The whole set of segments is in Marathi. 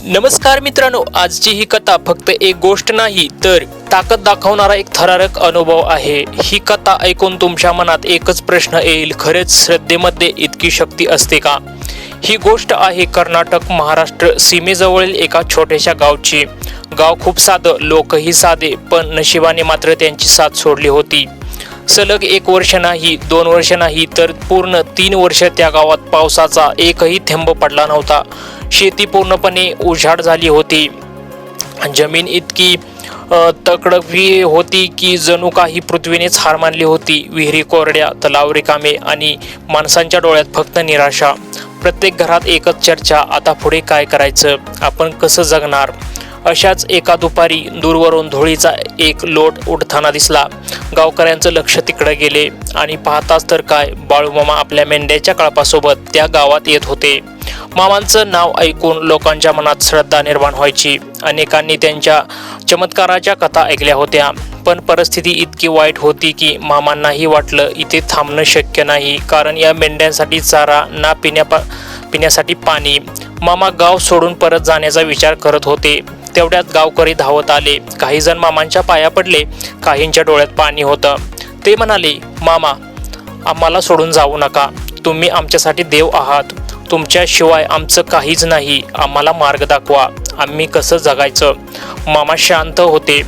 नमस्कार मित्रांनो, आजची ही कथा फक्त एक गोष्ट नाही तर ताकद दाखवणारा एक थरारक अनुभव आहे। ही कथा ऐकून तुमच्या मनात एकच प्रश्न येईल, खरेच श्रद्धेमध्ये इतकी शक्ती असते का? ही गोष्ट आहे कर्नाटक महाराष्ट्र सीमेजवळील एका छोट्याशा गावची। गाव खूप साधं, लोकही साधे, पण नशिबाने मात्र त्यांची साथ सोडली होती। सलग 1 वर्ष नाही, 2 वर्ष नाही, तर पूर्ण 3 वर्ष त्या गावात पावसाचा एकही थेंब पडला नव्हता। शेती पूर्णपणे उजाड झाली होती। जमीन इतकी तडफी होती की जणू काही पृथ्वीनेच हार मानली होती। विहिरी कोरड्या, तलाव रिकामे आणि माणसांच्या डोळ्यात फक्त निराशा। प्रत्येक घरात एकच चर्चा, आता पुढे काय करायचं, आपण कसं जगणार? अशाच एका दुपारी दूरवरून धुळीचा एक लोट उडताना दिसला। गावकऱ्यांचं लक्ष तिकडे गेले आणि पाहताच तर काय, बाळूमामा आपल्या मेंढ्याच्या कळपासोबत त्या गावात येत होते। मामांचं नाव ऐकून लोकांच्या मनात श्रद्धा निर्माण व्हायची। अनेकांनी त्यांच्या चमत्काराच्या कथा ऐकल्या होत्या, पण परिस्थिती इतकी वाईट होती की मामांनाही वाटलं इथे थांबणं शक्य नाही, कारण या मेंढ्यांसाठी चारा ना पिण्यासाठी पाणी। मामा गाव सोडून परत जाण्याचा विचार करत होते। तेवढ्यात गावकरी धावत आले। काही जण मामांच्या पाया पडले, काहींच्या डोळ्यात पाणी होतं। ते म्हणाले, मामा, आम्हाला सोडून जाऊ नका, तुम्ही आमच्यासाठी देव आहात, तुमच्याशिवाय आमचं काहीच नाही, आम्हाला मार्ग दाखवा, आम्ही कसं जगायचं? मामा शांत होते,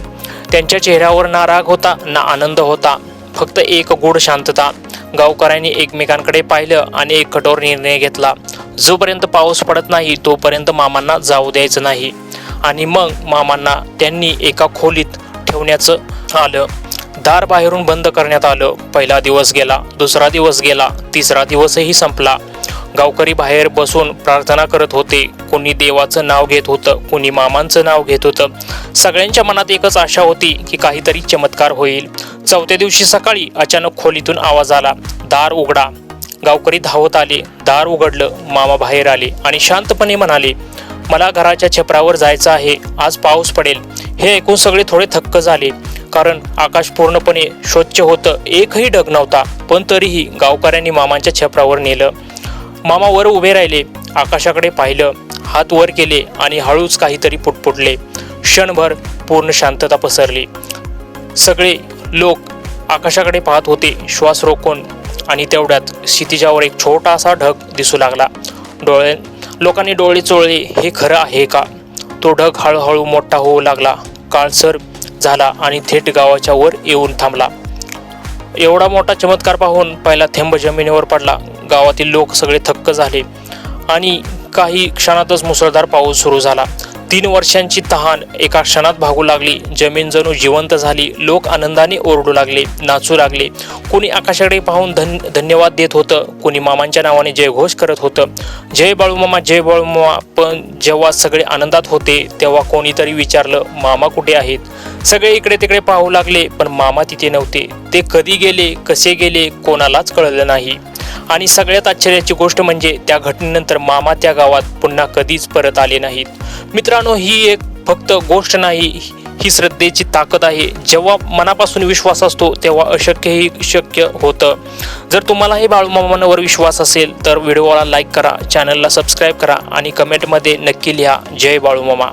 त्यांच्या चेहऱ्यावर ना राग होता ना आनंद होता, फक्त एक गूढ शांतता। गावकऱ्यांनी एकमेकांकडे पाहिलं आणि एक कठोर निर्णय घेतला, जोपर्यंत पाऊस पडत नाही तोपर्यंत मामांना जाऊ द्यायचं नाही। आणि मग मामांना त्यांनी एका खोलीत ठेवण्याचं आलं। दार बाहेरून बंद करण्यात आलं। पहिला दिवस गेला, दुसरा दिवस गेला, तिसरा दिवसही संपला। गावकरी बाहेर बसून प्रार्थना करत होते। कोणी देवाचं नाव घेत होतं, कोणी मामांचं नाव घेत होतं। सगळ्यांच्या मनात एकच आशा होती की काहीतरी चमत्कार होईल। 4थ्या दिवशी सकाळी अचानक खोलीतून आवाज आला, दार उघडा। गावकरी धावत आले, दार उघडलं। मामा बाहेर आले आणि शांतपणे म्हणाले, मला घराच्या छपरावर जायचं आहे, आज पाऊस पडेल। हे ऐकून सगळे थोडे थक्क झाले, कारण आकाश पूर्णपणे स्वच्छ होतं, एकही ढग नव्हता। पण तरीही गावकऱ्यांनी मामांच्या छपरावर नेलं। मामा वर उभे राहिले, आकाशाकडे पाहिलं, हात वर केले आणि हळूच काहीतरी पुटपुटले। क्षणभर पूर्ण शांतता पसरली। सगळे लोक आकाशाकडे पाहत होते, श्वास रोखून। आणि तेवढ्यात क्षितिजावर एक छोटासा ढग दिसू लागला। लोकांनी डोळे चोळले, हे खरं आहे का? तो ढग हळूहळू मोठा होऊ लागला, काळसर झाला आणि थेट गावाच्या वर येऊन थांबला। एवढा मोठा चमत्कार पाहून पहिला थेंब जमिनीवर पडला। गावातील लोक सगळे थक्क झाले आणि काही क्षणातच मुसळधार पाऊस सुरू झाला। 3 वर्षांची तहान एका क्षणात भागू लागली। जमीन जणू जिवंत झाली। लोक आनंदाने ओरडू लागले, नाचू लागले। कोणी आकाशाकडे पाहून धन्यवाद देत होतं, कोणी मामांच्या नावाने जयघोष करत होतं, जय बाळूमामा, जय बाळूमामा। पण जेव्हा सगळे आनंदात होते तेव्हा कोणीतरी विचारलं, मामा कुठे आहेत? सगळे इकडे तिकडे पाहू लागले, पण मामा तिथे नव्हते। ते कधी गेले, कसे गेले, कोणालाच कळलं नाही। आणि सगळ्यात आश्चर्याची गोष्ट म्हणजे त्या घटनेनंतर मामा त्या गावात पुन्हा कधीच परत आले नाहीत। मित्रांनो, ही एक फक्त गोष्ट नाही, ही श्रद्धेची ताकद आहे। जेव्हा मनापासून विश्वास असतो तेव्हा अशक्यही शक्य होतं। जर तुम्हालाही बाळूमामांवर विश्वास असेल तर व्हिडिओला लाईक करा, चॅनलला सबस्क्राईब करा आणि कमेंटमध्ये नक्की लिहा, जय बाळूमामा।